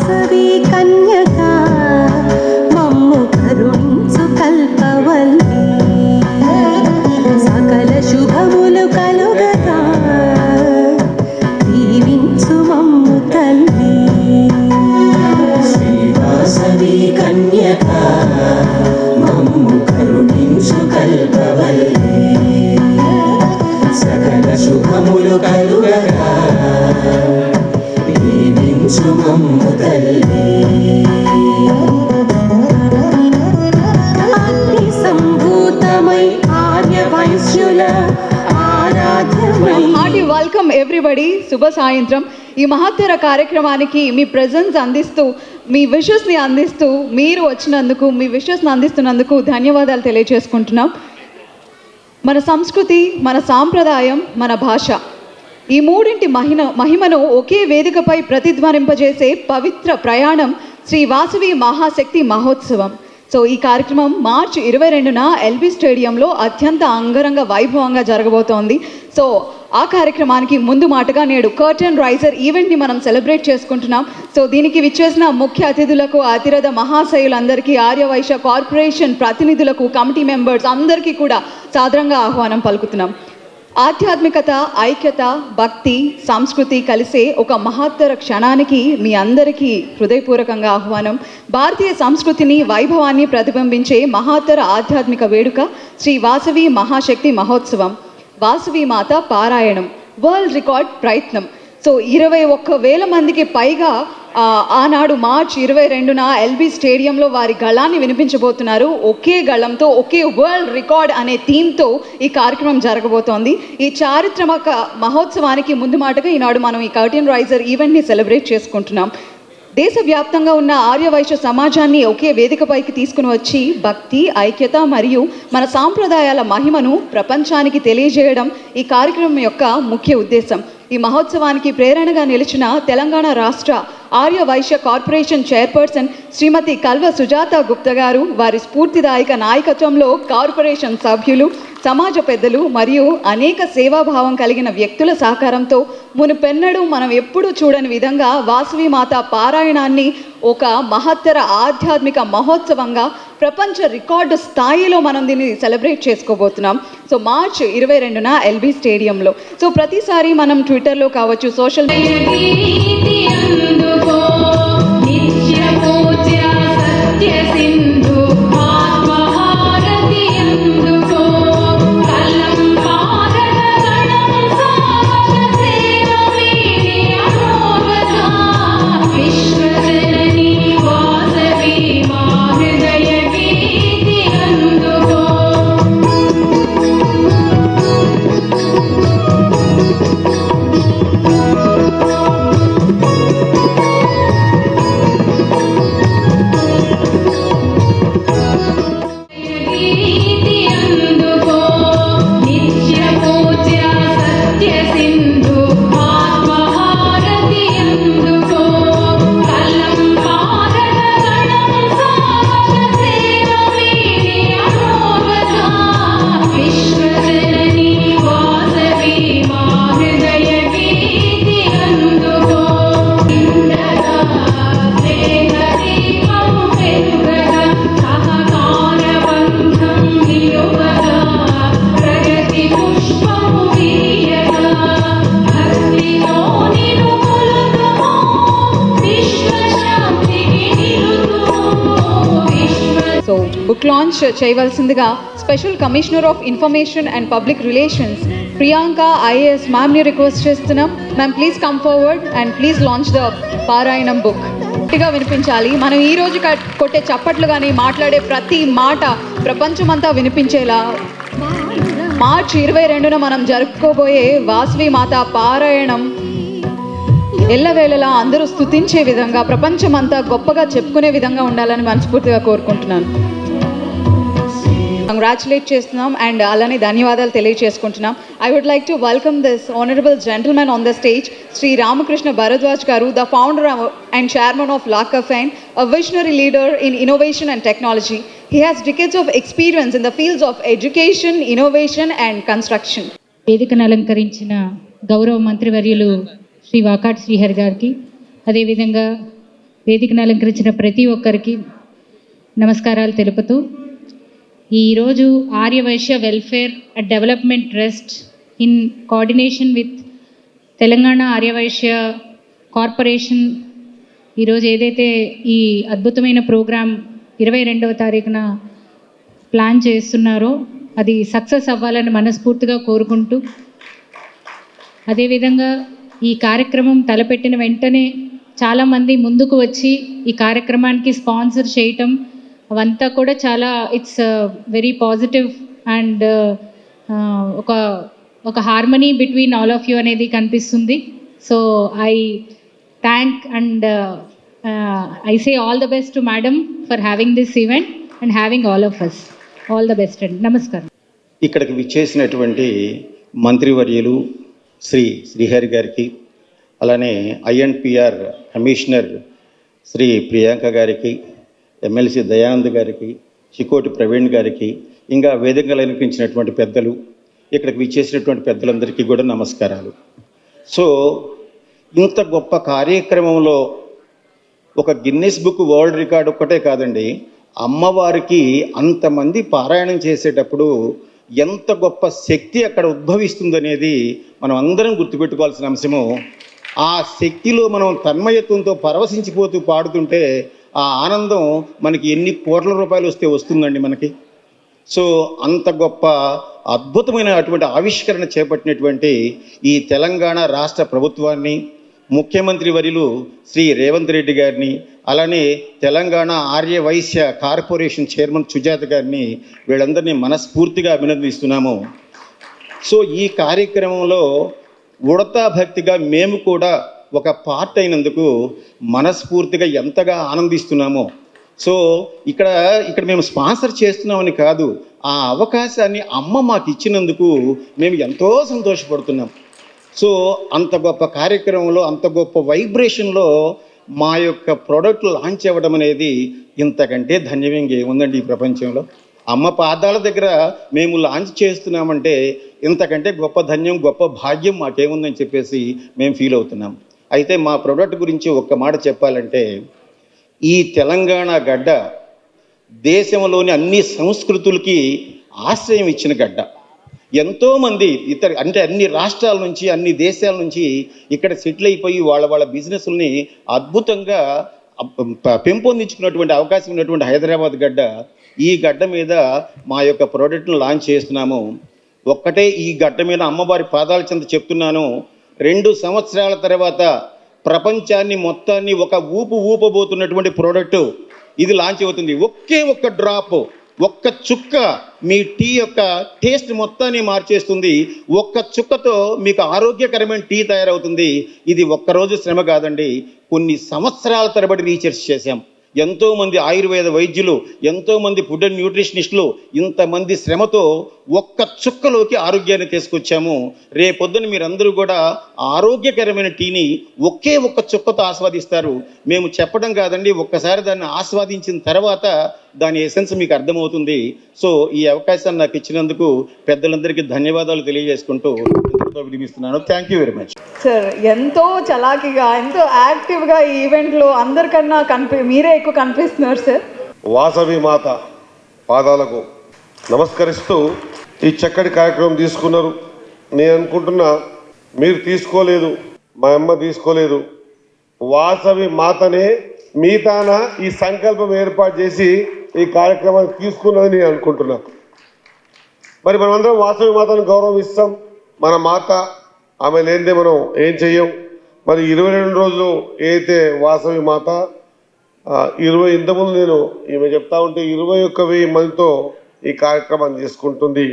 వాసవి కన్యక మమ్ము కరుణించు కల్పవల్లి సకల శుభములు కలుగగా దీవించు మమ్ము తల్లి శ్రీ వాసవి కన్యక మమ్ము కరుణించు కల్పవల్లి సకల శుభములు కలుగగా దీవించు మమ్ము తల్లి అగ్ని సంభూతమై ఆర్య వైశ్యుల ఆరాధ్యమై హార్టీ వెల్కమ్ ఎవ్రీబడి. శుభ సాయంత్రం. ఈ మహత్తర కార్యక్రమానికి మీ ప్రెజెన్స్ అందిస్తూ, మీ విషెస్ని అందిస్తూ, మీరు వచ్చినందుకు, మీ విషెస్ని అందిస్తున్నందుకు ధన్యవాదాలు తెలియజేసుకుంటున్నాం. మన సంస్కృతి, మన సాంప్రదాయం, మన భాష, ఈ మూడింటి మహిమను ఒకే వేదికపై ప్రతిధ్వనింపజేసే పవిత్ర ప్రయాణం శ్రీ వాసవి మహాశక్తి మహోత్సవం. సో ఈ కార్యక్రమం మార్చి 22న ఎల్బీ స్టేడియంలో అత్యంత అంగరంగ వైభవంగా జరగబోతోంది. సో ఆ కార్యక్రమానికి ముందు మాటగా నేడు కర్టెన్ రైజర్ ఈవెంట్ని మనం సెలబ్రేట్ చేసుకుంటున్నాం. సో దీనికి విచ్చేసిన ముఖ్య అతిథులకు, అతిరథ మహాశయులందరికీ, ఆర్యవైశ్య కార్పొరేషన్ ప్రతినిధులకు, కమిటీ మెంబర్స్ అందరికీ కూడా సాదరంగా ఆహ్వానం పలుకుతున్నాం. ఆధ్యాత్మికత, ఐక్యత, భక్తి, సంస్కృతి కలిసే ఒక మహత్తర క్షణానికి మీ అందరికీ హృదయపూర్వకంగా ఆహ్వానం. భారతీయ సంస్కృతిని, వైభవాన్ని ప్రతిబింబించే మహత్తర ఆధ్యాత్మిక వేడుక శ్రీ వాసవి మహాశక్తి మహోత్సవం. వాసవి మాత పారాయణం వరల్డ్ రికార్డ్ ప్రయత్నం. సో 21,000 మందికి పైగా ఆనాడు మార్చి 22న ఎల్బీ స్టేడియంలో వారి గళాన్ని వినిపించబోతున్నారు. ఒకే గళంతో, ఒకే వరల్డ్ రికార్డ్ అనే థీమ్తో ఈ కార్యక్రమం జరగబోతోంది. ఈ చారిత్రక మహోత్సవానికి ముందు మాటగా ఈనాడు మనం ఈ కర్టెన్ రైజర్ ఈవెంట్ని సెలబ్రేట్ చేసుకుంటున్నాం. దేశవ్యాప్తంగా ఉన్న ఆర్యవైశ్య సమాజాన్ని ఒకే వేదికపైకి తీసుకుని వచ్చి భక్తి, ఐక్యత మరియు మన సాంప్రదాయాల మహిమను ప్రపంచానికి తెలియజేయడం ఈ కార్యక్రమం యొక్క ముఖ్య ఉద్దేశం. ఈ మహోత్సవానికి ప్రేరణగా నిలిచిన తెలంగాణ రాష్ట్ర ఆర్యవైశ్య కార్పొరేషన్ చైర్పర్సన్ శ్రీమతి కల్వ సుజాత గుప్తా గారు, వారి స్ఫూర్తిదాయక నాయకత్వంలో కార్పొరేషన్ సభ్యులు, సమాజ పెద్దలు మరియు అనేక సేవాభావం కలిగిన వ్యక్తుల సహకారంతో మునుపెన్నడూ మనం ఎప్పుడూ చూడని విధంగా వాసవి మాత పారాయణాన్ని ఒక మహత్తర ఆధ్యాత్మిక మహోత్సవంగా ప్రపంచ రికార్డు స్థాయిలో మనం దీన్ని సెలబ్రేట్ చేసుకోబోతున్నాం. సో మార్చి 22న ఎల్బీ స్టేడియంలో. సో ప్రతిసారి మనం ట్విట్టర్లో కావచ్చు, సోషల్ బుక్ లాంచ్ చేయవలసిందిగా special commissioner of information and public relations Priyanka IAS మ్యామ్ని రిక్వెస్ట్ చేస్తున్నాం. Ma'am please come forward and please launch the parayanam book. గట్టిగా వినిపించాలి. మనం ఈరోజు కొట్టే చప్పట్లు కానీ, మాట్లాడే ప్రతి మాట ప్రపంచమంతా వినిపించేలా మార్చి 22న మనం జరుపుకోబోయే వాసవి మాత పారాయణం ఎల్లవేళలా అందరూ స్తుతించే విధంగా, ప్రపంచమంతా గొప్పగా చెప్పుకునే విధంగా ఉండాలని మనస్ఫూర్తిగా కోరుకుంటున్నాను. కంగ్రాచులేట్ చేస్తున్నాం అండ్ అలానే ధన్యవాదాలు తెలియజేసుకుంటున్నాం. I would like to welcome this honorable gentleman on the stage, Sri Ramakrishna Bharadwaj Garu, the founder and chairman of La Café, a visionary leader in innovation and technology. He has decades of experience in the fields of education, innovation and construction. వేదికను అలంకరించిన గౌరవ మంత్రివర్యులు శ్రీ వాకాటి శ్రీహరి గారికి, అదేవిధంగా వేదికను అలంకరించిన ప్రతి ఒక్కరికి నమస్కారాలు తెలుపుతూ ఈరోజు Arya Vysya welfare and development trust in coordination with Telangana Arya Vysya corporation ఈరోజు ఏదైతే ఈ అద్భుతమైన ప్రోగ్రాం 22వ తారీఖున ప్లాన్ చేస్తున్నారో అది సక్సెస్ అవ్వాలని మనస్ఫూర్తిగా కోరుకుంటూ, అదేవిధంగా ఈ కార్యక్రమం తలపెట్టిన వెంటనే చాలామంది ముందుకు వచ్చి ఈ కార్యక్రమానికి స్పాన్సర్ చేయటం అవంతా కూడా చాలా ఇట్స్ వెరీ పాజిటివ్ అండ్ ఒక harmony between all of you అనేది కనిపిస్తుంది. So I thank and I say all the best to madam for having this event and having all of us. All the best అండి. నమస్కారం. ఇక్కడికి విచ్చేసినటువంటి మంత్రివర్యులు శ్రీ శ్రీహరి గారికి, అలానే ఐఎన్పిఆర్ కమిషనర్ శ్రీ ప్రియాంక గారికి, ఎమ్మెల్సీ దయానంద్ గారికి, చికోటి ప్రవీణ్ గారికి, ఇంకా వేదికలు అనిపించినటువంటి పెద్దలు, ఇక్కడికి విచ్చేసినటువంటి పెద్దలందరికీ కూడా నమస్కారాలు. సో ఇంత గొప్ప కార్యక్రమంలో ఒక గిన్నెస్ బుక్ వరల్డ్ రికార్డ్ ఒక్కటే కాదండి, అమ్మవారికి అంతమంది పారాయణం చేసేటప్పుడు ఎంత గొప్ప శక్తి అక్కడ ఉద్భవిస్తుందనేది మనం అందరం గుర్తుపెట్టుకోవాల్సిన అంశము. ఆ శక్తిలో మనం తన్మయత్వంతో పరవశించిపోతూ పాడుతుంటే ఆ ఆనందం మనకి ఎన్ని కోట్ల రూపాయలు వస్తే వస్తుందండి మనకి. సో అంత గొప్ప అద్భుతమైన అటువంటి ఆవిష్కరణ చేపట్టినటువంటి ఈ తెలంగాణ రాష్ట్ర ప్రభుత్వాన్ని, ముఖ్యమంత్రి వర్యులు శ్రీ రేవంత్ రెడ్డి గారిని, అలానే తెలంగాణ ఆర్యవైశ్య కార్పొరేషన్ చైర్మన్ సుజాత గారిని, వీళ్ళందరినీ మనస్ఫూర్తిగా అభినందిస్తున్నాము. సో ఈ కార్యక్రమంలో ఉడతా భక్తిగా మేము కూడా ఒక పార్ట్ అయినందుకు మనస్ఫూర్తిగా ఎంతగా ఆనందిస్తున్నామో. సో ఇక్కడ మేము స్పాన్సర్ చేస్తున్నామని కాదు, ఆ అవకాశాన్ని అమ్మ మాకు ఇచ్చినందుకు మేము ఎంతో సంతోషపడుతున్నాం. సో అంత గొప్ప కార్యక్రమంలో, అంత గొప్ప వైబ్రేషన్లో మా యొక్క ప్రోడక్ట్ లాంచ్ అవ్వడం అనేది ఇంతకంటే ధన్యం ఇంకేముందండి ఈ ప్రపంచంలో. అమ్మ పాదాల దగ్గర మేము లాంచ్ చేస్తున్నామంటే ఇంతకంటే గొప్ప ధన్యం, గొప్ప భాగ్యం మాకేముందని చెప్పేసి మేము ఫీల్ అవుతున్నాం. అయితే మా ప్రోడక్ట్ గురించి ఒక్క మాట చెప్పాలంటే, ఈ తెలంగాణ గడ్డ దేశంలోని అన్ని సంస్కృతులకి ఆశ్రయం ఇచ్చిన గడ్డ. ఎంతోమంది అన్ని రాష్ట్రాల నుంచి, అన్ని దేశాల నుంచి ఇక్కడ సెటిల్ అయిపోయి వాళ్ళ బిజినెస్ని అద్భుతంగా పెంపొందించుకున్నటువంటి అవకాశం ఉన్నటువంటి హైదరాబాద్ గడ్డ. ఈ గడ్డ మీద మా యొక్క ప్రోడక్ట్ను లాంచ్ చేస్తున్నాము. ఒక్కటే ఈ గడ్డ మీద అమ్మవారి పాదాల చెంత చెప్తున్నాను, 2 సంవత్సరాల తర్వాత ప్రపంచాన్ని మొత్తాన్ని ఒక ఊపబోతున్నటువంటి ప్రోడక్ట్ ఇది లాంచ్ అవుతుంది. ఒకే ఒక్క డ్రాప్, ఒక్క చుక్క మీ టీ యొక్క టేస్ట్ మొత్తాన్ని మార్చేస్తుంది. ఒక్క చుక్కతో మీకు ఆరోగ్యకరమైన టీ తయారవుతుంది. ఇది ఒక్కరోజు శ్రమ కాదండి, కొన్ని సంవత్సరాల తరబడి రీసెర్చ్ చేశాం. ఎంతోమంది ఆయుర్వేద వైద్యులు, ఎంతోమంది ఫుడ్ అండ్ న్యూట్రిషనిస్టులు, ఇంతమంది శ్రమతో ఒక్క చుక్కలోకి ఆరోగ్యాన్ని తీసుకొచ్చాము. రేపొద్దున మీరందరూ కూడా ఆరోగ్యకరమైన టీని ఒకే ఒక్క చుక్కతో ఆస్వాదిస్తారు. మేము చెప్పడం కాదండి, ఒక్కసారి దాన్ని ఆస్వాదించిన తర్వాత దాని ఎసెన్స్ మీకు అర్థమవుతుంది. సో ఈ అవకాశాన్ని నాకు ఇచ్చినందుకు పెద్దలందరికీ ధన్యవాదాలు తెలియజేసుకుంటూ వినిపిస్తున్నాను. Thank you very much. Sir ఎంతో చలాకీగా, ఎంతో యాక్టివ్గా ఈ ఈవెంట్లో అందరికన్నా మీరే ఎక్కువ కనిపిస్తున్నారు సార్. వాసవి మాత పాదాలకు నమస్కరిస్తూ ఈ చక్కటి కార్యక్రమం తీసుకున్నారు. నేను అనుకుంటున్నా మీరు తీసుకోలేదు, మా అమ్మ తీసుకోలేదు, వాసవి మాతనే మీతాన ఈ సంకల్పం ఏర్పాటు చేసి ఈ కార్యక్రమాన్ని తీసుకున్నది నేను అనుకుంటున్నా. మరి మనమందరం వాసవి మాతను గౌరవిస్తాం. మన మాత, ఆమె లేనిదే మనం ఏం చెయ్యం. మరి 22 రోజులు ఏదైతే వాసవి మాత ఇంతకుముందు నేను ఈమె చెప్తా ఉంటే 21,000 మందితో ఈ కార్యక్రమాన్ని చేసుకుంటుంది.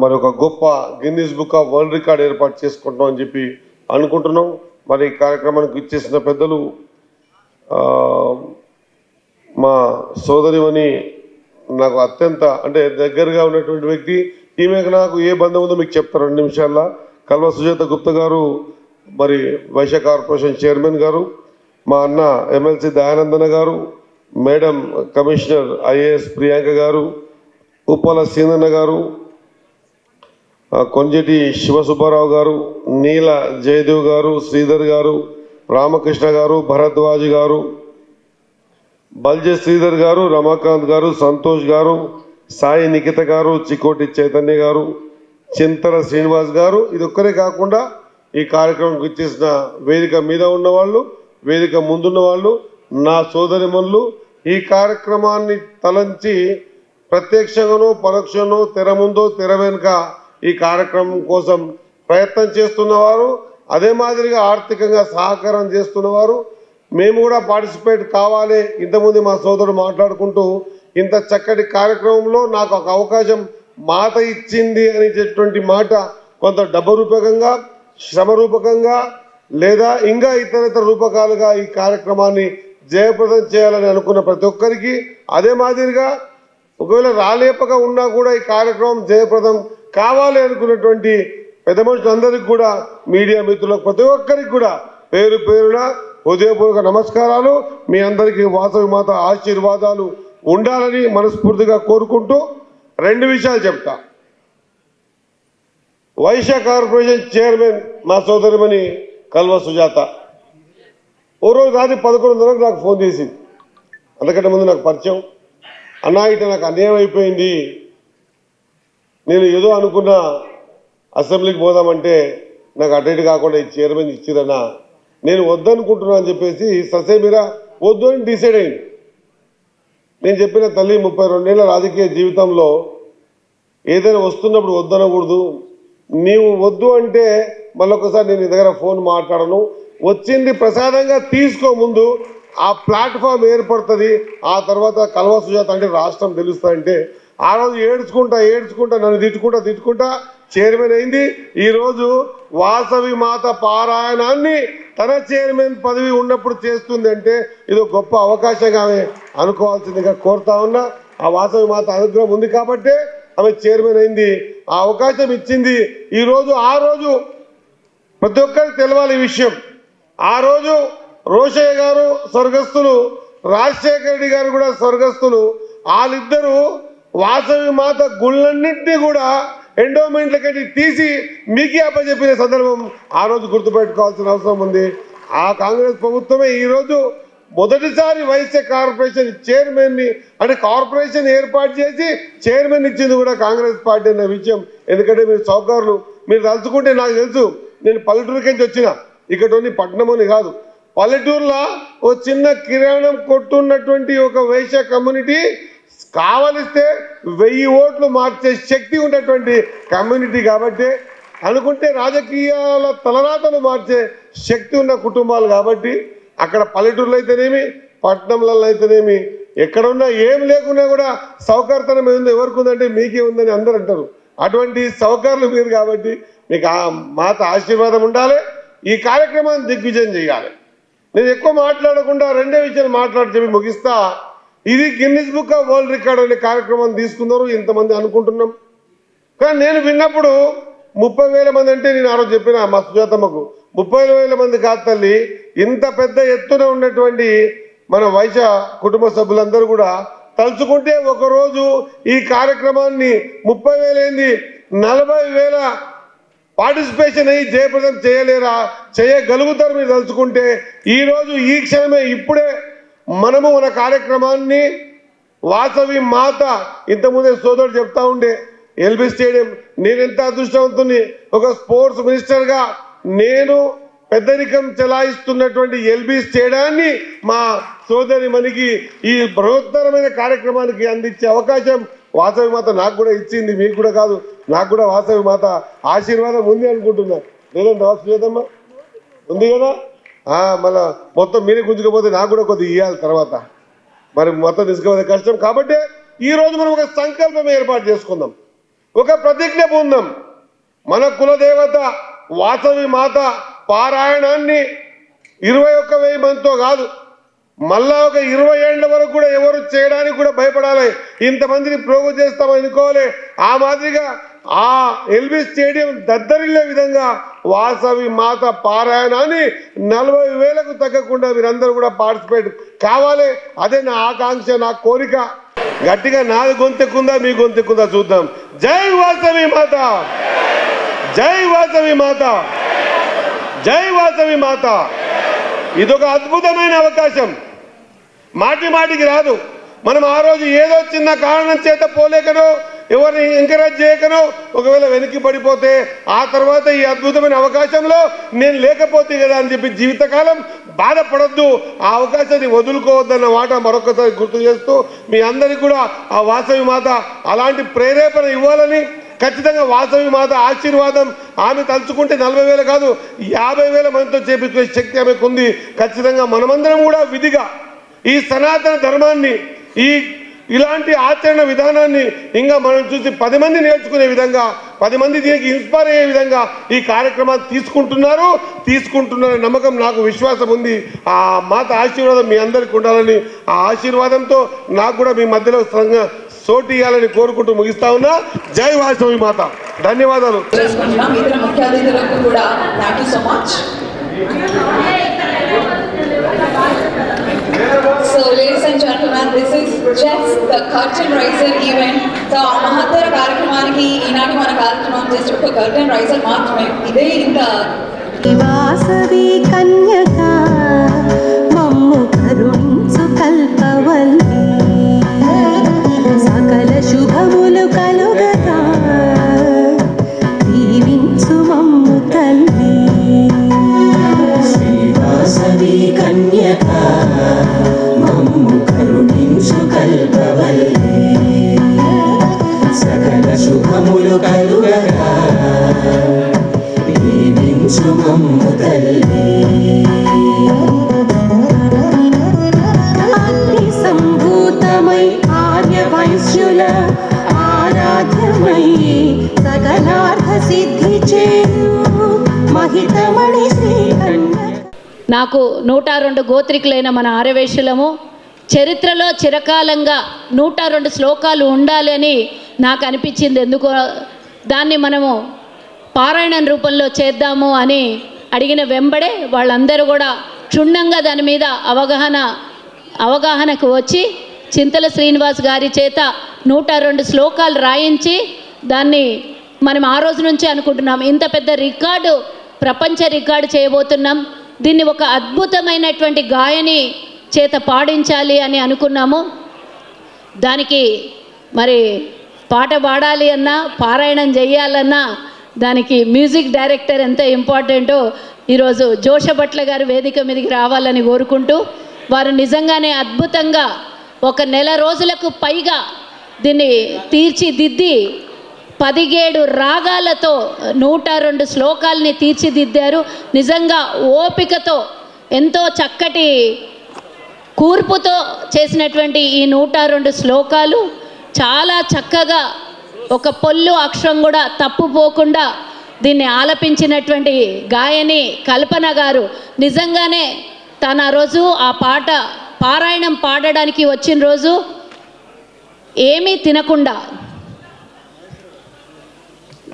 మరి ఒక గొప్ప Guinness book of world record ఏర్పాటు చేసుకుంటాం అని చెప్పి అనుకుంటున్నాం. మరి ఈ కార్యక్రమానికి ఇచ్చేసిన పెద్దలు మా సోదరిమని, నాకు అత్యంత అంటే దగ్గరగా ఉన్నటువంటి వ్యక్తి, ఈమెకు నాకు ఏ బంధం ఉందో మీకు చెప్తారు 2 నిమిషాల్లో. కల్వ సుజాత గుప్తా గారు, మరి వైశ్య కార్పొరేషన్ చైర్మన్ గారు, మా అన్న ఎమ్మెల్సీ దయానందన గారు, మేడం కమిషనర్ ఐఏఎస్ ప్రియాంక గారు, ఉప్పల సీనన్న గారు, కొంజటి శివసుబ్బారావు గారు, నీల జయదేవ్ గారు, శ్రీధర్ గారు, రామకృష్ణ గారు, భరద్వాజ్ గారు, బల్జే శ్రీధర్ గారు, రమాకాంత్ గారు, సంతోష్ గారు, సాయి నిఖిత గారు, చికోటి చైతన్య గారు, చింతల శ్రీనివాస్ గారు, ఇది ఒక్కరే కాకుండా ఈ కార్యక్రమంకి ఇచ్చేసిన వేదిక మీద ఉన్నవాళ్ళు, వేదిక ముందున్న వాళ్ళు, నా సోదరిమణులు, ఈ కార్యక్రమాన్ని తలంచి ప్రత్యక్షంగానో పరోక్షంగానో తెర ముందో తెర వెనుక ఈ కార్యక్రమం కోసం ప్రయత్నం చేస్తున్నవారు, అదే మాదిరిగా ఆర్థికంగా సహకారం చేస్తున్నవారు, మేము కూడా పార్టిసిపేట్ కావాలి. ఇంతకుముందు మా సోదరుడు మాట్లాడుకుంటూ ఇంత చక్కటి కార్యక్రమంలో నాకు ఒక అవకాశం మాట ఇచ్చింది అనేటటువంటి మాట కొంత డబ్బు రూపకంగా, శ్రమ రూపకంగా లేదా ఇంకా ఇతర రూపకాలుగా ఈ కార్యక్రమాన్ని జయప్రదం చేయాలని అనుకున్న ప్రతి ఒక్కరికి, అదే మాదిరిగా ఒకవేళ రాలేపగా ఉన్నా కూడా ఈ కార్యక్రమం జయప్రదం కావాలి అనుకున్నటువంటి పెద్ద మనుషులందరికీ కూడా, మీడియా మిత్రులకు ప్రతి ఒక్కరికి కూడా పేరు పేరున హృదయపూర్వక నమస్కారాలు. మీ అందరికీ వాసవి మాత ఆశీర్వాదాలు ఉండాలని మనస్ఫూర్తిగా కోరుకుంటూ 2 విషయాలు చెప్తా. వైశ్య కార్పొరేషన్ చైర్మన్ మా సోదరిమణి కల్వ సుజాత ఓ రోజు రాత్రి 11:30 నాకు ఫోన్ చేసింది. అంతకంటే ముందు నాకు పరిచయం. అన్నా ఇట నాకు అన్యాయం అయిపోయింది, నేను ఏదో అనుకున్నా అసెంబ్లీకి పోదామంటే నాకు అటు ఇటు కాకుండా ఈ చైర్మన్ ఇచ్చిరన్నా, నేను వద్దనుకుంటున్నా అని చెప్పేసి ససేమిరా వద్దు అని డిసైడ్ అయింది. నేను చెప్పిన తల్లి 32 ఏళ్ల రాజకీయ జీవితంలో ఏదైనా వస్తున్నప్పుడు వద్దనకూడదు, నీవు వద్దు అంటే మళ్ళొకసారి నేను నీ దగ్గర ఫోన్ మాట్లాడను, వచ్చింది ప్రసాదంగా తీసుకో, ముందు ఆ ప్లాట్ఫామ్ ఏర్పడుతుంది, ఆ తర్వాత కల్వ సుజాత అంటే రాష్ట్రం తెలుస్తుందంటే ఆ రోజు ఏడ్చుకుంటా నన్ను తిట్టుకుంటా చైర్మన్ అయింది. ఈరోజు వాసవి మాత పారాయణాన్ని తన చైర్మన్ పదవి ఉన్నప్పుడు చేస్తుంది అంటే ఇది గొప్ప అవకాశంగా ఆమె అనుకోవాల్సిందిగా కోరుతా ఉన్నా. ఆ వాసవి మాత అనుగ్రహం ఉంది కాబట్టే ఆమె చైర్మన్ అయింది, ఆ అవకాశం ఇచ్చింది. ఆ రోజు ప్రతి ఒక్కరికి తెలవాలి ఈ విషయం. ఆ రోజు రోషయ్య గారు స్వర్గస్థులు, రాజశేఖర రెడ్డి గారు కూడా స్వర్గస్థులు. వాళ్ళిద్దరూ వాసవి మాత గుళ్ళన్నింటినీ కూడా ఎండోమెంట్లకి తీసి మీకే అప్పచెప్పిన సందర్భం ఆ రోజు గుర్తుపెట్టుకోవాల్సిన అవసరం ఉంది. ఆ కాంగ్రెస్ ప్రభుత్వమే ఈరోజు మొదటిసారి వైశ్య కార్పొరేషన్ చైర్మన్ని అంటే కార్పొరేషన్ ఏర్పాటు చేసి చైర్మన్ ఇచ్చింది కూడా కాంగ్రెస్ పార్టీ అన్న విషయం. ఎందుకంటే మీరు సౌకర్యాలు మీరు తలుచుకుంటే నాకు తెలుసు, నేను పల్లెటూరుకి నుంచి వచ్చిన, ఇక్కడ పట్టణం అని కాదు, పల్లెటూరులో ఓ చిన్న కిరాణం కొట్టున్నటువంటి ఒక వైశ్య కమ్యూనిటీ కావలిస్తే 1000 ఓట్లు మార్చే శక్తి ఉన్నటువంటి కమ్యూనిటీ కాబట్టి, అనుకుంటే రాజకీయాల తలరాతలు మార్చే శక్తి ఉన్న కుటుంబాలు కాబట్టి, అక్కడ పల్లెటూరులో అయితేనేమి పట్టణంలలో అయితేనేమి ఎక్కడున్నా ఏం లేకున్నా కూడా సౌకర్యతనం ఏముంది, ఎవరికి ఉందంటే మీకే ఉందని అందరూ అంటారు. అటువంటి సౌకర్యాలు మీరు కాబట్టి మీకు ఆ మాత ఆశీర్వాదం ఉండాలి. ఈ కార్యక్రమాన్ని దిగ్విజయం చేయాలి. నేను ఎక్కువ మాట్లాడకుండా 2 విషయాలు చెప్పి ముగిస్తా. ఇది Guinness book of world record అనే కార్యక్రమాన్ని తీసుకున్నారు, ఇంతమంది అనుకుంటున్నాం. కానీ నేను విన్నప్పుడు 30,000 మంది అంటే నేను ఆ రోజు చెప్పిన మా సుజాతమ్మకు 30,000 మంది కాదు తల్లి, ఇంత పెద్ద ఎత్తున ఉన్నటువంటి మన వైశ్య కుటుంబ సభ్యులందరూ కూడా తలుచుకుంటే ఒకరోజు ఈ కార్యక్రమాన్ని 30,000 ఏంది 40,000 పార్టిసిపేషన్ అయ్యి జయప్రదం చేయగలుగుతారు మీరు తలుచుకుంటే. ఈరోజు ఈ క్షణమే ఇప్పుడే మనము మన కార్యక్రమాన్ని వాసవి మాత, ఇంతకుముందే సోదరుడు చెప్తా ఉండే ఎల్బీ స్టేడియం, నేను ఎంత అదృష్టవంతుని, ఒక స్పోర్ట్స్ మినిస్టర్గా నేను పెద్దరికం చెలాయిస్తున్నటువంటి ఎల్బీ స్టేడియాన్ని మా సోదరి మనకి ఈ బృహత్తరమైన కార్యక్రమానికి అందించే అవకాశం వాసవి మాత నాకు కూడా ఇచ్చింది. మీకు కూడా కాదు, నాకు కూడా వాసవి మాత ఆశీర్వాదం ఉంది అనుకుంటున్నా. లేదంటే వాసుదేవమ్మ ఉంది కదా, మళ్ళా మొత్తం మీరే గుంజుకపోతే నాకు కూడా కొద్దిగా ఇవ్వాలి తర్వాత, మరి మొత్తం తీసుకుపోతే కష్టం. కాబట్టి ఈరోజు మనం ఒక సంకల్పం ఏర్పాటు చేసుకుందాం, ఒక ప్రతిజ్ఞ పొందాం. మన కులదేవత వాసవి మాత పారాయణాన్ని 21,000 మందితో కాదు, మళ్ళా ఒక 20 ఏళ్ల వరకు కూడా ఎవరు చేయడానికి కూడా భయపడాలి. ఇంతమందిని ప్రోగు చేస్తామని అనుకోవాలి. ఆ మాదిరిగా ఆ ఎల్బీ స్టేడియం దద్దరిల్లే విధంగా వాసవి మాత పారాయణాన్ని 40,000కు తగ్గకుండా మీరందరూ కూడా పార్టిసిపేట్ కావాలి. అదే నా ఆకాంక్ష, నా కోరిక. గట్టిగా నాది గొంతెక్కుందా మీ గొంతెక్కుందా చూద్దాం. జై వాసవి మాత, జై వాసవి మాత, జై వాసవి మాత. ఇదొక అద్భుతమైన అవకాశం. మాటి మాటికి రాదు. మనం ఆ రోజు ఏదో చిన్న కారణం చేత పోలేకనో ఎవరిని ఎంకరేజ్ చేయకనో ఒకవేళ వెనక్కి పడిపోతే ఆ తర్వాత ఈ అద్భుతమైన అవకాశంలో నేను లేకపోతే కదా అని చెప్పి జీవితకాలం బాధపడొద్దు. ఆ అవకాశాన్ని వదులుకోవద్దన్న మాట మరొకసారి గుర్తు చేస్తూ మీ అందరికీ కూడా ఆ వాసవి మాత అలాంటి ప్రేరేపణ ఇవ్వాలని, ఖచ్చితంగా వాసవి మాత ఆశీర్వాదం ఆమె తలుచుకుంటే 40,000 కాదు 50,000 మందితో చేపించే శక్తి ఆమెకు ఉంది. ఖచ్చితంగా మనమందరం కూడా విధిగా ఈ సనాతన ధర్మాన్ని, ఇలాంటి ఆచరణ విధానాన్ని ఇంకా మనం చూసి 10 మంది నేర్చుకునే విధంగా, 10 మంది దీనికి ఇన్స్పైర్ అయ్యే విధంగా ఈ కార్యక్రమాన్ని తీసుకుంటున్నారనే నమ్మకం నాకు, విశ్వాసం ఉంది. ఆ మాత ఆశీర్వాదం మీ అందరికీ ఉండాలని, ఆ ఆశీర్వాదంతో నాకు కూడా మీ మధ్యలో సోటి ఇవ్వాలని కోరుకుంటూ ముగిస్తా ఉన్నా. జై వాసవి మాత. ధన్యవాదాలు. ఇతర ముఖ్య అతిథులకు కూడా thank you so much. So ladies and gentlemen, this is just the curtain raiser event. So ఆ మహత్తర కార్యక్రమానికి ఈనాటి మన కార్యక్రమం జస్ట్ ఒక కర్టన్ రైజర్ మాత్రమే. ఇదే ఇంకా వాసవి కన్యక మమ్ము కరుణించు కల్పవల్లి, సకల శుభములు కలుగగా దీవించు మమ్ము తల్లి. శ్రీ వాసవి కన్యక మమ్ము కరుణించు కల్పవల్లి, సకల శుభములు కలుగగా దీవించు మమ్ము తల్లి. అగ్ని సంభూతమై ఆర్య వైశ్యుల ఆరాధ్యమై సకలార్థ సిద్ధి చేయు మహితమణి శ్రీ కన్యక. నాకు 102 గోత్రికులైన మన ఆర్యవైశ్యులము చరిత్రలో చిరకాలంగా 102 శ్లోకాలు ఉండాలి అని నాకు అనిపించింది. ఎందుకో దాన్ని మనము పారాయణం రూపంలో చేద్దాము అని అడిగిన వెంబడే వాళ్ళందరూ కూడా క్షుణ్ణంగా దాని మీద అవగాహనకు వచ్చి చింతల శ్రీనివాస్ గారి చేత 102 శ్లోకాలు రాయించి దాన్ని మనం ఆ రోజు నుంచే అనుకుంటున్నాం. ఇంత పెద్ద రికార్డు, ప్రపంచ రికార్డు చేయబోతున్నాం. దీన్ని ఒక అద్భుతమైనటువంటి గాయని చేత పాడించాలి అని అనుకున్నాము. దానికి మరి పాట పాడాలి అన్నా, పారాయణం చేయాలన్నా దానికి మ్యూజిక్ డైరెక్టర్ ఎంత ఇంపార్టెంటో ఈరోజు జోషభట్ల గారు వేదిక మీదకి రావాలని కోరుకుంటూ, వారు నిజంగానే అద్భుతంగా 1 నెల రోజులకు పైగా దీన్ని తీర్చిదిద్ది 17 రాగాలతో 102 శ్లోకాలని తీర్చిదిద్దారు. నిజంగా ఓపికతో, ఎంతో చక్కటి కూర్పుతో చేసినటువంటి ఈ 102 శ్లోకాలు చాలా చక్కగా ఒక పొల్లు అక్షరం కూడా తప్పుపోకుండా దీన్ని ఆలపించినటువంటి గాయని కల్పన గారు నిజంగానే తన రోజు ఆ పాట పారాయణం పాడడానికి వచ్చిన రోజు ఏమీ తినకుండా,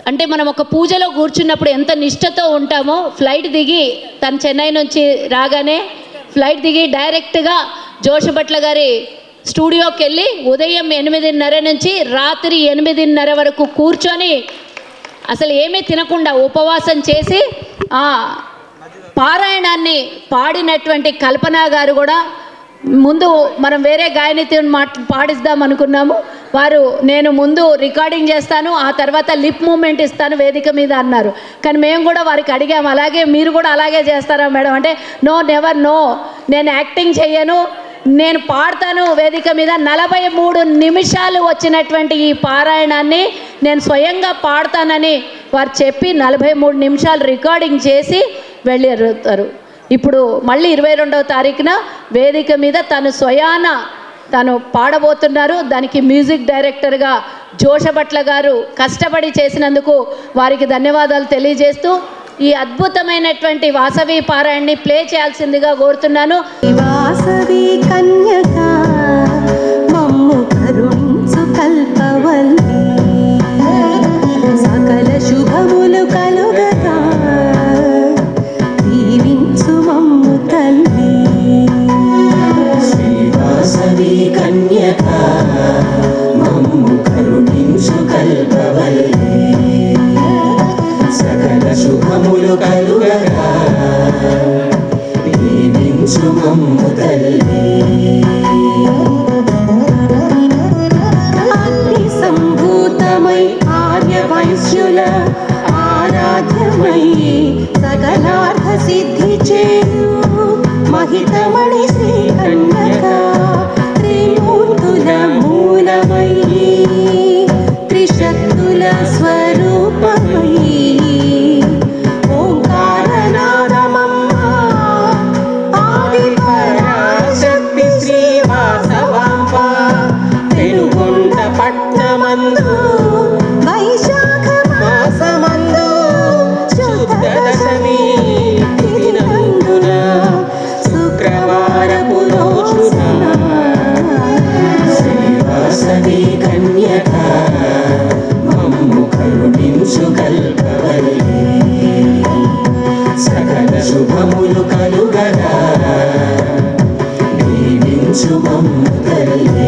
అంటే మనం ఒక పూజలో కూర్చున్నప్పుడు ఎంత నిష్ఠతో ఉంటామో, ఫ్లైట్ దిగి తను చెన్నై నుంచి రాగానే ఫ్లైట్ దిగి డైరెక్ట్గా జోషభట్ల గారి స్టూడియోకి వెళ్ళి ఉదయం 8:30 నుంచి రాత్రి 8:30 వరకు కూర్చొని అసలు ఏమీ తినకుండా ఉపవాసం చేసి ఆ పారాయణాన్ని పాడినటువంటి కల్పన గారు కూడా ముందు మనం వేరే గాయనితో పాడిద్దాం అనుకున్నాము. వారు నేను ముందు రికార్డింగ్ చేస్తాను, ఆ తర్వాత లిప్ మూమెంట్ ఇస్తాను వేదిక మీద అన్నారు. కానీ మేము కూడా వారికి అడిగాము, అలాగే మీరు కూడా అలాగే చేస్తారా మేడం అంటే, నో, నెవర్, నో, నేను యాక్టింగ్ చేయను, నేను పాడతాను వేదిక మీద. 43 నిమిషాలు వచ్చినటువంటి ఈ పారాయణాన్ని నేను స్వయంగా పాడతానని వారు చెప్పి 43 నిమిషాలు రికార్డింగ్ చేసి వెళ్ళారు. ఇప్పుడు మళ్ళీ 22వ తారీఖున వేదిక మీద తను పాడబోతున్నారు. దానికి మ్యూజిక్ డైరెక్టర్గా జోషభట్ల గారు కష్టపడి చేసినందుకు వారికి ధన్యవాదాలు తెలియజేస్తూ ఈ అద్భుతమైనటువంటి వాసవి పారాయణని ప్లే చేయాల్సిందిగా కోరుతున్నాను. వాసవి కన్యక మమ్ము కరుణించు కల్పవల్లి, సకల శుభములు కలుగగా దీవించు మమ్ము తల్లి. శ్రీ వాసవి కన్యక మమ్ము కరుణించు కల్పవల్లి, సకల శుభములు కలుగగా దీవించు మమ్ము తల్లి. కరుణించు మమ్ము తల్లి.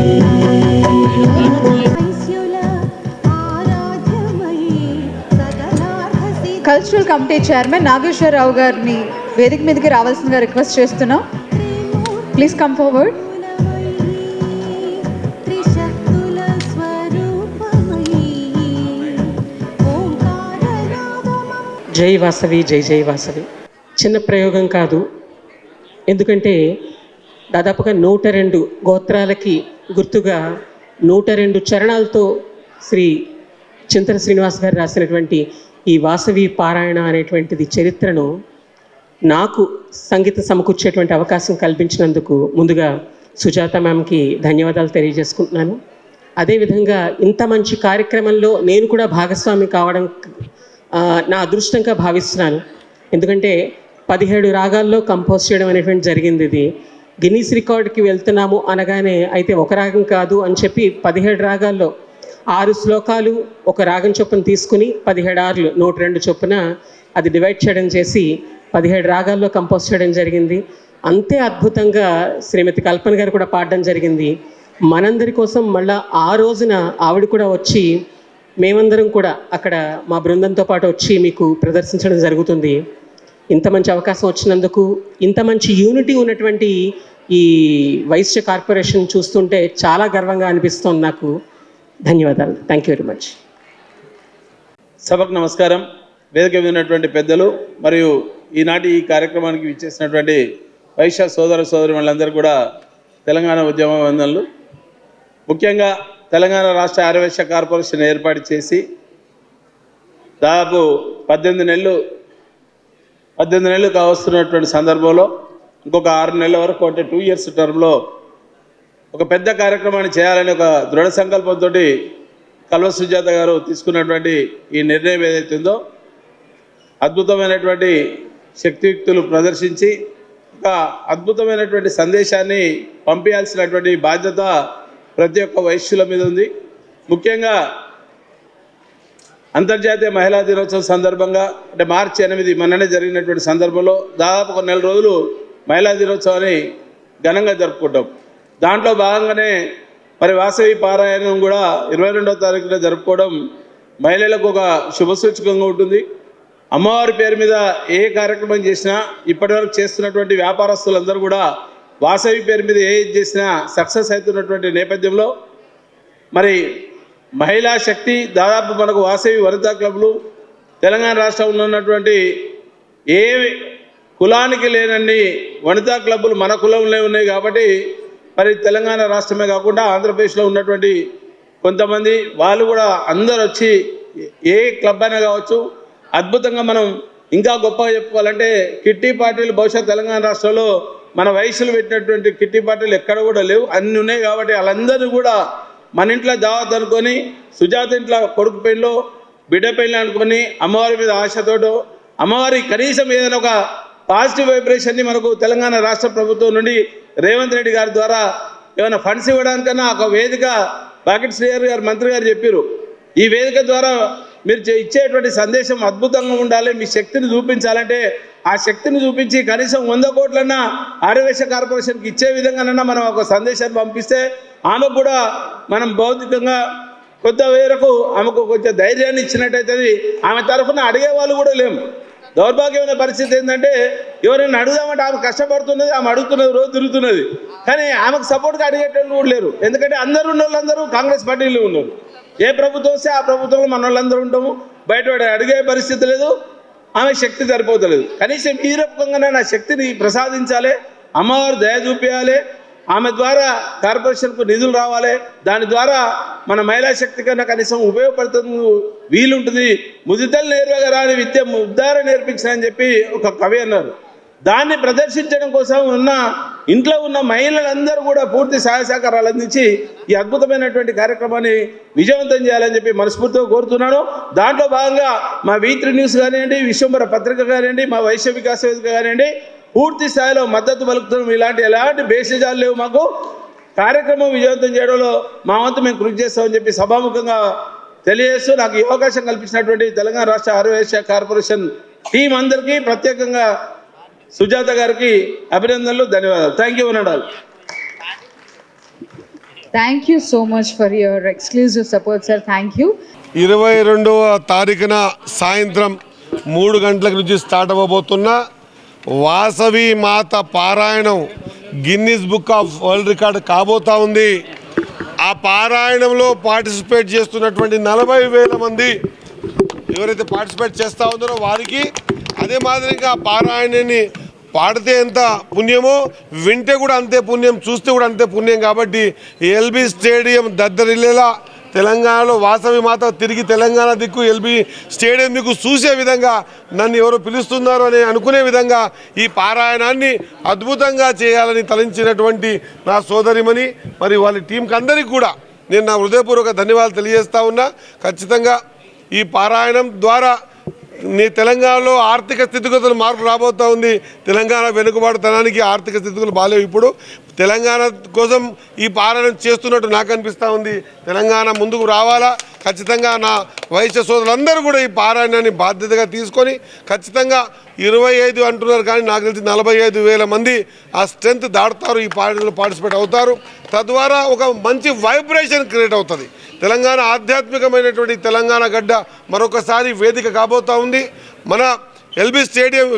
వైశ్యుల ఆరాధ్యమై సకలార్థ సిద్ధి కల్చరల్ కమిటీ చైర్మన్ నాగేశ్వరరావు గారిని వేదిక మీదకి రావాల్సిందిగా రిక్వెస్ట్ చేస్తున్నాం. Please come forward. త్రిశక్తుల స్వరూపమై ఓంకారనాదమై జై వాసవి, జై జై వాసవి. చిన్న ప్రయోగం కాదు, ఎందుకంటే దాదాపుగా 102 గోత్రాలకి గుర్తుగా 102 చరణాలతో శ్రీ చింతన శ్రీనివాస్ గారు రాసినటువంటి ఈ వాసవి పారాయణ అనేటువంటిది చరిత్రను నాకు సంగీత సమకూర్చేటువంటి అవకాశం కల్పించినందుకు ముందుగా సుజాత మ్యామ్కి ధన్యవాదాలు తెలియజేసుకుంటున్నాను. అదేవిధంగా ఇంత మంచి కార్యక్రమంలో నేను కూడా భాగస్వామి కావడం నా అదృష్టంగా భావిస్తున్నాను. ఎందుకంటే 17 రాగాల్లో కంపోజ్ చేయడం అనేటువంటి జరిగింది. ఇది గిన్నీస్ రికార్డ్కి వెళ్తున్నాము అనగానే అయితే ఒక రాగం కాదు అని చెప్పి 17 రాగాల్లో 6 శ్లోకాలు ఒక రాగం చొప్పున తీసుకుని 17 ఆర్లు 102 చొప్పున అది డివైడ్ చేయడం చేసి 17 రాగాల్లో కంపోజ్ చేయడం జరిగింది. అంతే అద్భుతంగా శ్రీమతి కల్పన గారు కూడా పాడడం జరిగింది. మనందరి కోసం మళ్ళా ఆ రోజున ఆవిడ కూడా వచ్చి మేమందరం కూడా అక్కడ మా బృందంతో పాటు వచ్చి మీకు ప్రదర్శించడం జరుగుతుంది. ఇంత మంచి అవకాశం వచ్చినందుకు, ఇంత మంచి యూనిటీ ఉన్నటువంటి ఈ వైశ్య కార్పొరేషన్ చూస్తుంటే చాలా గర్వంగా అనిపిస్తోంది నాకు. ధన్యవాదాలు. Thank you very much. సభకు నమస్కారం. వేదిక మీద ఉన్నటువంటి పెద్దలు మరియు ఈనాటి ఈ కార్యక్రమానికి విచ్చేసినటువంటి వైశ్య సోదర సోదరిమణులందరూ కూడా తెలంగాణ ఉద్యమ వందనలు. ముఖ్యంగా తెలంగాణ రాష్ట్ర ఆర్యవైశ్య కార్పొరేషన్ ఏర్పాటు చేసి దాదాపు 18 నెలలు కావస్తున్నటువంటి సందర్భంలో ఇంకొక 6 నెలల వరకు అంటే 2 ఇయర్స్ టర్మ్లో ఒక పెద్ద కార్యక్రమాన్ని చేయాలని ఒక దృఢ సంకల్పంతో కల్వ సుజాత గారు తీసుకున్నటువంటి ఈ నిర్ణయం ఏదైతే ఉందో అద్భుతమైనటువంటి శక్తియుక్తులు ప్రదర్శించి ఒక అద్భుతమైనటువంటి సందేశాన్ని పంపించాల్సినటువంటి బాధ్యత ప్రతి ఒక్క వైశ్యుల మీద ఉంది. ముఖ్యంగా అంతర్జాతీయ మహిళా దినోత్సవం సందర్భంగా అంటే మార్చి 8 మొన్ననే జరిగినటువంటి సందర్భంలో దాదాపు ఒక 4 రోజులు మహిళా దినోత్సవాన్ని ఘనంగా జరుపుకుంటాం. దాంట్లో భాగంగానే మరి వాసవి పారాయణం కూడా 22వ తారీఖున జరుపుకోవడం మహిళలకు ఒక శుభసూచకంగా ఉంటుంది. అమ్మవారి పేరు మీద ఏ కార్యక్రమం చేసినా ఇప్పటివరకు చేస్తున్నటువంటి వ్యాపారస్తులందరూ కూడా వాసవి పేరు మీద ఏది చేసినా సక్సెస్ అవుతున్నటువంటి నేపథ్యంలో మరి మహిళా శక్తి దాదాపు మనకు వాసవి వనితా క్లబ్లు తెలంగాణ రాష్ట్రంలో ఉన్నటువంటి ఏ కులానికి లేనన్ని వనితా క్లబ్బులు మన కులంలో ఉన్నాయి. కాబట్టి మరి తెలంగాణ రాష్ట్రమే కాకుండా ఆంధ్రప్రదేశ్లో ఉన్నటువంటి కొంతమంది వాళ్ళు కూడా అందరూ వచ్చి ఏ క్లబ్ అయినా కావచ్చు అద్భుతంగా మనం ఇంకా గొప్పగా చెప్పుకోవాలంటే కిట్టి పార్టీలు బహుశా తెలంగాణ రాష్ట్రంలో మన వయసులు పెట్టినటువంటి కిట్టి పార్టీలు ఎక్కడ కూడా లేవు, అన్నీ ఉన్నాయి. కాబట్టి వాళ్ళందరూ కూడా మన ఇంట్లో దావత్ అనుకొని సుజాత ఇంట్లో కొడుకు పెళ్ళో బిడ్డ పెళ్ళి అనుకొని అమ్మవారి మీద ఆశతోటో అమ్మవారి కనీసం ఏదైనా ఒక పాజిటివ్ వైబ్రేషన్ని మనకు తెలంగాణ రాష్ట్ర ప్రభుత్వం నుండి రేవంత్ రెడ్డి గారి ద్వారా ఏమైనా ఫండ్స్ ఇవ్వడానికన్నా ఒక వేదిక బాకెట్ శ్రీహరి గారు మంత్రి గారు చెప్పారు. ఈ వేదిక ద్వారా మీరు ఇచ్చేటువంటి సందేశం అద్భుతంగా ఉండాలి, మీ శక్తిని చూపించాలంటే ఆ శక్తిని చూపించి కనీసం 100 కోట్లన్నా ఆర్యవైశ్య కార్పొరేషన్కి ఇచ్చే విధంగానన్నా మనం ఒక సందేశాన్ని పంపిస్తే ఆమెకు కూడా మనం భౌతికంగా కొత్త వేరకు ఆమెకు కొంచెం ధైర్యాన్ని ఇచ్చినట్టయితే ఆమె తరఫున అడిగే వాళ్ళు కూడా లేము. దౌర్భాగ్యమైన పరిస్థితి ఏంటంటే ఎవరైనా అడుగుదామంటే ఆమె కష్టపడుతున్నది, ఆమె అడుగుతున్నది, రోజు తిరుగుతున్నది, కానీ ఆమెకు సపోర్ట్గా అడిగేటోళ్ళు కూడా లేరు. ఎందుకంటే అందరూ ఉన్న వాళ్ళందరూ కాంగ్రెస్ పార్టీలో ఉన్నారు. ఏ ప్రభుత్వం వస్తే ఆ ప్రభుత్వంలో మన వాళ్ళందరూ ఉంటాము, బయట అడిగే పరిస్థితి లేదు, ఆమె శక్తి సరిపోతలేదు. కనీసం ఈ రూపంగానే నా శక్తిని ప్రసాదించాలి, అమ్మవారు దయ చూపించాలి, ఆమె ద్వారా కార్పొరేషన్కు నిధులు రావాలి, దాని ద్వారా మన మహిళా శక్తి కన్నా కనీసం ఉపయోగపడుతుంది, వీలుంటుంది. ముదితలు నేర్వగా రాని విద్య ముద్దార నేర్పించాలని చెప్పి ఒక కవి అన్నారు. దాన్ని ప్రదర్శించడం కోసం ఇంట్లో ఉన్న మహిళలందరూ కూడా పూర్తి సహాయ సహకారాలు అందించి ఈ అద్భుతమైనటువంటి కార్యక్రమాన్ని విజయవంతం చేయాలని చెప్పి మనస్ఫూర్తిగా కోరుతున్నాను. దాంట్లో భాగంగా మా V3 న్యూస్ కానివ్వండి, విశ్వంబర పత్రిక కానివ్వండి, మా వైశ్య వికాస వేదిక కానివ్వండి, పూర్తి స్థాయిలో మద్దతు పలుకుతున్నాం. ఎలాంటి బేసిజాలు లేవు. మాకు కార్యక్రమం విజయవంతం చేయడంలో మా వంతు మేము కృషి చేస్తామని చెప్పి సభాముఖంగా తెలియజేస్తూ నాకు ఈ అవకాశం కల్పించినటువంటి తెలంగాణ రాష్ట్ర ఆర్యవైశ్య కార్పొరేషన్ టీం అందరికీ ప్రత్యేకంగా సుజాత గారికి అభినందనలు, ధన్యవాదాలు. Thank you. Thank you so much for your exclusive support sir. Thank you. 22వ తారీఖున సాయంత్రం 3 గంటల నుంచి స్టార్ట్ అవ్వబోతున్న వాసవి మాత పారాయణం Guinness book of world record కాబోతా ఉంది. ఆ పారాయణంలో పార్టిసిపేట్ చేస్తున్నటువంటి 40,000 మంది ఎవరైతే పార్టిసిపేట్ చేస్తూ ఉన్నారో వారికి, అదే మాదిరిగా పారాయణాన్ని పాడితే ఎంత పుణ్యమో వింటే కూడా అంతే పుణ్యం, చూస్తే కూడా అంతే పుణ్యం. కాబట్టి ఎల్బీ స్టేడియం దద్దరిల్లేలా తెలంగాణలో వాసవి మాత తిరిగి తెలంగాణ దిక్కు ఎల్బీ స్టేడియం దిక్కు చూసే విధంగా నన్ను ఎవరు పిలుస్తున్నారు అని అనుకునే విధంగా ఈ పారాయణాన్ని అద్భుతంగా చేయాలని తలంచినటువంటి నా సోదరిమణి మరి వాళ్ళ టీంకి అందరికీ కూడా నేను నా హృదయపూర్వక ధన్యవాదాలు తెలియజేస్తా ఉన్నా. ఖచ్చితంగా ఈ పారాయణం ద్వారా నీ తెలంగాణలో ఆర్థిక స్థితిగతులు మార్పు రాబోతూ ఉంది. తెలంగాణ వెనుకబాటుతనానికి ఆర్థిక స్థితిగతులు బాగాలేవు. ఇప్పుడు తెలంగాణ కోసం ఈ పారాయణం చేస్తున్నట్టు నాకు అనిపిస్తూ ఉంది. తెలంగాణ ముందుకు రావాలా. ఖచ్చితంగా నా వైశ్య సోదరులందరూ కూడా ఈ పారాయణాన్ని బాధ్యతగా తీసుకొని ఖచ్చితంగా 25 అంటున్నారు కానీ నాకు తెలిసి 45,000 మంది ఆ స్ట్రెంత్ దాటుతారు, ఈ పారాయణంలో పార్టిసిపేట్ అవుతారు. తద్వారా ఒక మంచి వైబ్రేషన్ క్రియేట్ అవుతుంది. తెలంగాణ ఆధ్యాత్మికమైనటువంటి తెలంగాణ గడ్డ మరొకసారి వేదిక కాబోతూ ఉంది. మన ఎల్బీ స్టేడియం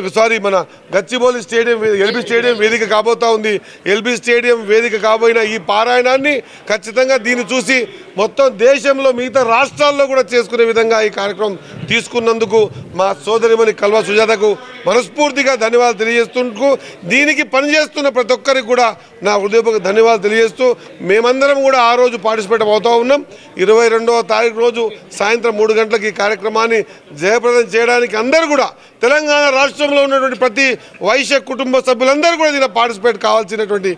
మన గచ్చిబౌలి స్టేడియం ఎల్బీ స్టేడియం వేదిక కాబోతూ ఉంది. ఎల్బీ స్టేడియం వేదిక కాబోయిన ఈ పారాయణాన్ని ఖచ్చితంగా దీన్ని చూసి మొత్తం దేశంలో మిగతా రాష్ట్రాల్లో కూడా చేసుకునే విధంగా ఈ కార్యక్రమం తీసుకున్నందుకు మా సోదరిమణి కల్వా సుజాతకు మనస్ఫూర్తిగా ధన్యవాదాలు తెలియజేస్తూ, దీనికి పనిచేస్తున్న ప్రతి ఒక్కరికి కూడా నా హృదయపూర్వక ధన్యవాదాలు తెలియజేస్తూ, మేమందరం కూడా ఆ రోజు పార్టిసిపేట్ అవుతూ ఉన్నాం. 22వ తారీఖు రోజు సాయంత్రం 3 గంటలకు ఈ కార్యక్రమాన్ని జయప్రదం చేయడానికి అందరూ కూడా తెలంగాణ రాష్ట్రంలో ఉన్నటువంటి ప్రతి వైశ్య కుటుంబ సభ్యులందరూ కూడా దీనిలో పార్టిసిపేట్ కావాల్సినటువంటి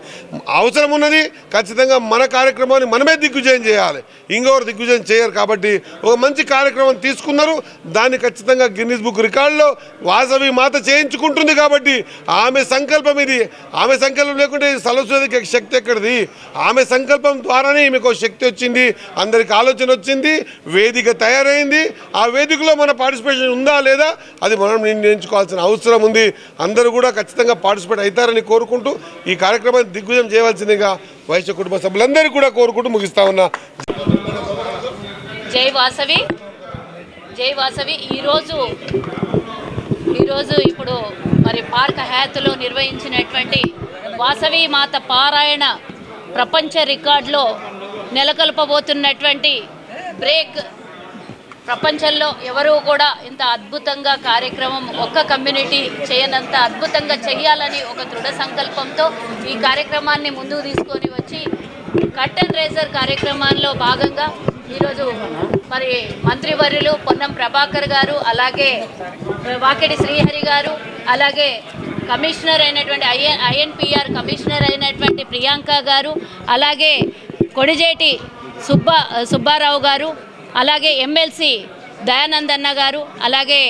అవసరం ఉన్నది. ఖచ్చితంగా మన కార్యక్రమాన్ని మనమే దిగ్విజయం చేయాలి, ఇంకొకరు దిగ్విజయం చేయరు. కాబట్టి ఒక మంచి కార్యక్రమం తీసుకున్నారు. దాన్ని ఖచ్చితంగా గిన్నిస్ బుక్ రికార్డులో వాసవి మాత చేయించుకుంటుంది. కాబట్టి ఆమె సంకల్పం ఇది. ఆమె సంకల్పం లేకుంటే సరస్వతికి శక్తి ఎక్కడిది? ఆమె సంకల్పం ద్వారానే మీకు శక్తి వచ్చింది, అందరికి ఆలోచన వచ్చింది, వేదిక తయారైంది. ఆ వేదికలో మన పార్టిసిపేషన్ ఉందా లేదా అది మనం నిర్ణయించుకోవాల్సిన అవసరం ఉంది. అందరూ కూడా ఖచ్చితంగా పార్టిసిపేట్ అవుతారని కోరుకుంటూ ఈ కార్యక్రమాన్ని దిగ్విజయం చేయవలసిందిగా వైశ్య కుటుంబ సభ్యులందరూ కూడా కోరుకుంటూ ముగిస్తా ఉన్నా. జై వాసవి, జై వాసవి. ఈరోజు ఇప్పుడు మరి పార్క్ హయాత్లో నిర్వహించినటువంటి వాసవి మాత పారాయణ ప్రపంచ రికార్డులో నెలకొల్పబోతున్నటువంటి బ్రేక్. ప్రపంచంలో ఎవరూ కూడా ఇంత అద్భుతంగా కార్యక్రమం ఒక్క కమ్యూనిటీ చేయనంత అద్భుతంగా చేయాలని ఒక దృఢ సంకల్పంతో ఈ కార్యక్రమాన్ని ముందుకు తీసుకొని వచ్చి కర్టెన్ రైజర్ కార్యక్రమాల్లో భాగంగా ఈరోజు మరి మంత్రివర్యులు పొన్నం ప్రభాకర్ గారు, అలాగే వాకిడి శ్రీహరి గారు, అలాగే కమిషనర్ అయినటువంటి ఐఎన్పిఆర్ కమిషనర్ అయినటువంటి ప్రియాంక గారు, అలాగే కొడిజేటి సుబ్బారావు గారు, అలాగే ఎమ్మెల్సీ దయానందన్న గారు, అలాగే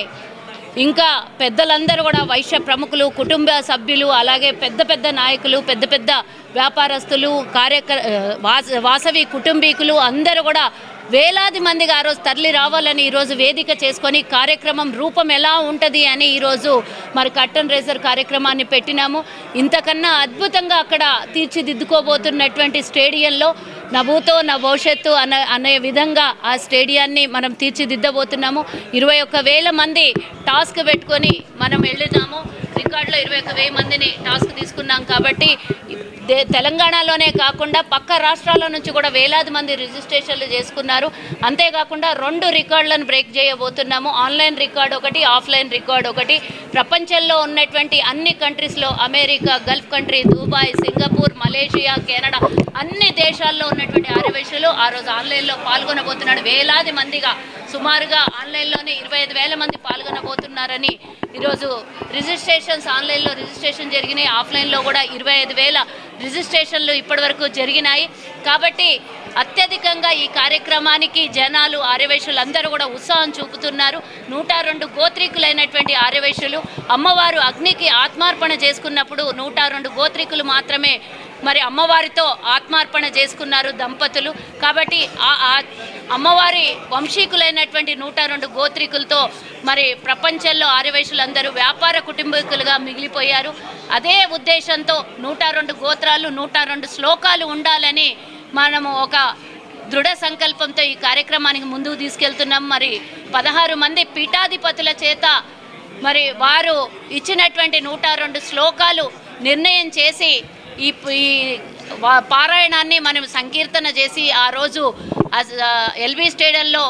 ఇంకా పెద్దలందరూ కూడా వైశ్య ప్రముఖులు, కుటుంబ సభ్యులు, అలాగే పెద్ద పెద్ద నాయకులు, పెద్ద పెద్ద వ్యాపారస్తులు, వాసవి కుటుంబీకులు అందరూ కూడా వేలాది మందిగా ఆ రోజు తరలి రావాలని ఈరోజు వేదిక చేసుకొని కార్యక్రమం రూపం ఎలా ఉంటుంది అని ఈరోజు మరి కర్టెన్ రైజర్ కార్యక్రమాన్ని పెట్టినాము. ఇంతకన్నా అద్భుతంగా అక్కడ తీర్చిదిద్దుకోబోతున్నటువంటి స్టేడియంలో నా భూతో నా భవిష్యత్తు అనే విధంగా ఆ స్టేడియాన్ని మనం తీర్చిదిద్దబోతున్నాము. 21,000 మంది టాస్క్ పెట్టుకొని మనం వెళ్ళినాము. రికార్డులో 21,000 మందిని టాస్క్ తీసుకున్నాం. కాబట్టి తెలంగాణలోనే కాకుండా పక్క రాష్ట్రాల నుంచి కూడా వేలాది మంది రిజిస్ట్రేషన్లు చేసుకున్నారు. అంతేకాకుండా 2 రికార్డులను బ్రేక్ చేయబోతున్నాము. ఆన్లైన్ రికార్డు ఒకటి, ఆఫ్లైన్ రికార్డు ఒకటి. ప్రపంచంలో ఉన్నటువంటి అన్ని కంట్రీస్లో, America, Gulf country, Dubai, Singapore, Malaysia, Canada అన్ని దేశాల్లో ఉన్నటువంటి ఆర్యవైశ్యులు ఆ రోజు ఆన్లైన్లో పాల్గొనబోతున్నాడు. వేలాది మందిగా సుమారుగా ఆన్లైన్లోనే 25,000 మంది పాల్గొనబోతున్నారని ఈరోజు రిజిస్ట్రేషన్స్ ఆన్లైన్లో రిజిస్ట్రేషన్ జరిగినాయి. ఆఫ్లైన్లో కూడా 25,000 రిజిస్ట్రేషన్లు ఇప్పటివరకు జరిగినాయి. కాబట్టి అత్యధికంగా ఈ కార్యక్రమానికి జనాలు ఆర్యవైశ్యులందరూ కూడా ఉత్సాహం చూపుతున్నారు. 102 గోత్రికులైనటువంటి ఆర్యవైశ్యులు అమ్మవారు అగ్నికి ఆత్మార్పణ చేసుకున్నప్పుడు 102 గోత్రికులు మాత్రమే మరి అమ్మవారితో ఆత్మార్పణ చేసుకున్నారు దంపతులు. కాబట్టి అమ్మవారి వంశీకులైనటువంటి 102 గోత్రికులతో మరి ప్రపంచంలో ఆర్యవైశ్యులందరూ వ్యాపార కుటుంబీకులుగా మిగిలిపోయారు. అదే ఉద్దేశంతో 102 గోత్రాలు, 102 శ్లోకాలు ఉండాలని మనము ఒక దృఢ సంకల్పంతో ఈ కార్యక్రమానికి ముందుకు తీసుకెళ్తున్నాం. మరి 16 మంది పీఠాధిపతుల చేత మరి వారు ఇచ్చినటువంటి 102 శ్లోకాలు నిర్ణయం చేసి ఈ పారాయణాన్ని మనం సంకీర్తన చేసి ఆ రోజు ఎల్బీ స్టేడియంలో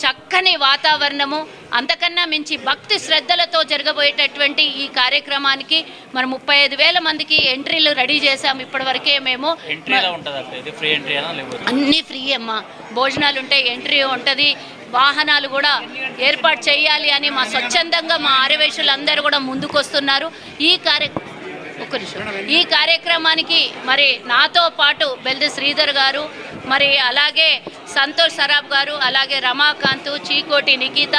చక్కని వాతావరణము, అంతకన్నా మించి భక్తి శ్రద్ధలతో జరగబోయేటటువంటి ఈ కార్యక్రమానికి మనం 35,000 మందికి ఎంట్రీలు రెడీ చేశాము. ఇప్పటివరకే మేము అన్నీ ఫ్రీ అమ్మా, భోజనాలు ఉంటాయి, ఎంట్రీ ఉంటుంది, వాహనాలు కూడా ఏర్పాటు చేయాలి అని మా స్వచ్ఛందంగా మా ఆర్యవైశ్యులందరూ కూడా ముందుకొస్తున్నారు. ఈ కార్యక్రమానికి మరి నాతో పాటు బెల్ది శ్రీధర్ గారు, మరి అలాగే సంతోష్ సరాబ్ గారు, అలాగే రమాకాంత్, చీకోటి నిఖిత,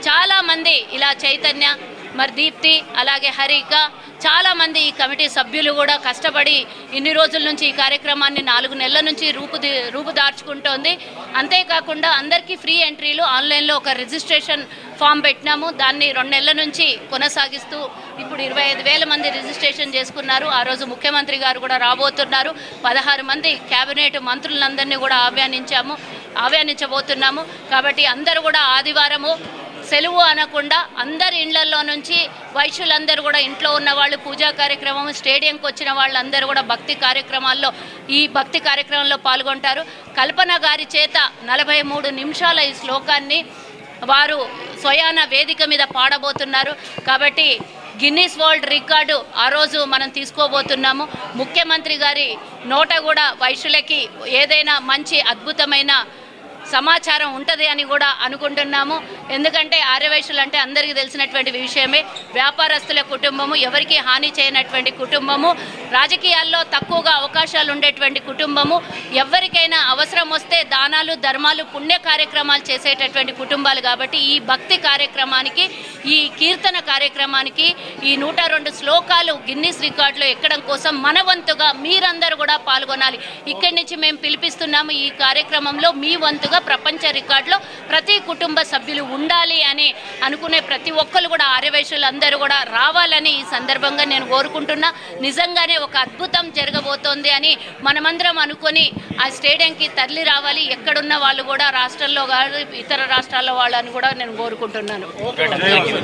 చాలామంది ఇలా చైతన్య, మరి దీప్తి, అలాగే హరిక, చాలామంది ఈ కమిటీ సభ్యులు కూడా కష్టపడి ఇన్ని రోజుల నుంచి ఈ కార్యక్రమాన్ని 4 నెలల నుంచి రూపుదార్చుకుంటోంది. అంతేకాకుండా అందరికీ ఫ్రీ ఎంట్రీలు, ఆన్లైన్లో ఒక రిజిస్ట్రేషన్ ఫామ్ పెట్టినాము. దాన్ని 2 నెలల నుంచి కొనసాగిస్తూ ఇప్పుడు 25,000 మంది రిజిస్ట్రేషన్ చేసుకున్నారు. ఆ రోజు ముఖ్యమంత్రి గారు కూడా రాబోతున్నారు. 16 మంది క్యాబినెట్ మంత్రులందరినీ కూడా ఆహ్వానించబోతున్నాము. కాబట్టి అందరూ కూడా ఆదివారము సెలవు అనకుండా అందరి ఇళ్లలో నుంచి వైశ్యులందరూ కూడా ఇంట్లో ఉన్న వాళ్ళు పూజా కార్యక్రమం, స్టేడియంకి వచ్చిన వాళ్ళందరూ కూడా ఈ భక్తి కార్యక్రమంలో పాల్గొంటారు. కల్పన గారి చేత 43 నిమిషాల ఈ శ్లోకాన్ని వారు స్వయాన వేదిక మీద పాడబోతున్నారు. కాబట్టి గిన్నీస్ వరల్డ్ రికార్డు ఆ రోజు మనం తీసుకోబోతున్నాము. ముఖ్యమంత్రి గారి నోట కూడా వైశ్యులకి ఏదైనా మంచి అద్భుతమైన సమాచారం ఉంటుంది అని కూడా అనుకుంటున్నాము. ఎందుకంటే ఆర్యవైశ్యులు అంటే అందరికీ తెలిసినటువంటి విషయమే. వ్యాపారస్తుల కుటుంబము, ఎవరికి హాని చేయనటువంటి కుటుంబము, రాజకీయాల్లో తక్కువగా అవకాశాలు ఉండేటువంటి కుటుంబము, ఎవరికైనా అవసరం వస్తే దానాలు, ధర్మాలు, పుణ్య కార్యక్రమాలు చేసేటటువంటి కుటుంబాలు. కాబట్టి ఈ భక్తి కార్యక్రమానికి, ఈ కీర్తన కార్యక్రమానికి, ఈ 102 శ్లోకాలు గిన్నీస్ రికార్డులో ఎక్కడం కోసం మన వంతుగా మీరందరూ కూడా పాల్గొనాలి. ఇక్కడి నుంచి మేము పిలిపిస్తున్నాము. ఈ కార్యక్రమంలో మీ వంతుగా ప్రపంచ రికార్డులో ప్రతి కుటుంబ సభ్యులు ఉండాలి అని అనుకునే ప్రతి ఒక్కరు కూడా ఆర్యవైశ్యులు అందరూ కూడా రావాలని ఈ సందర్భంగా నేను కోరుకుంటున్నా. నిజంగానే ఒక అద్భుతం జరగబోతోంది అని మనమందరం అనుకొని ఆ స్టేడియంకి తరలి రావాలి. ఎక్కడున్న వాళ్ళు కూడా రాష్ట్రంలో కాదు, ఇతర రాష్ట్రాల వాళ్ళని కూడా నేను కోరుకుంటున్నాను.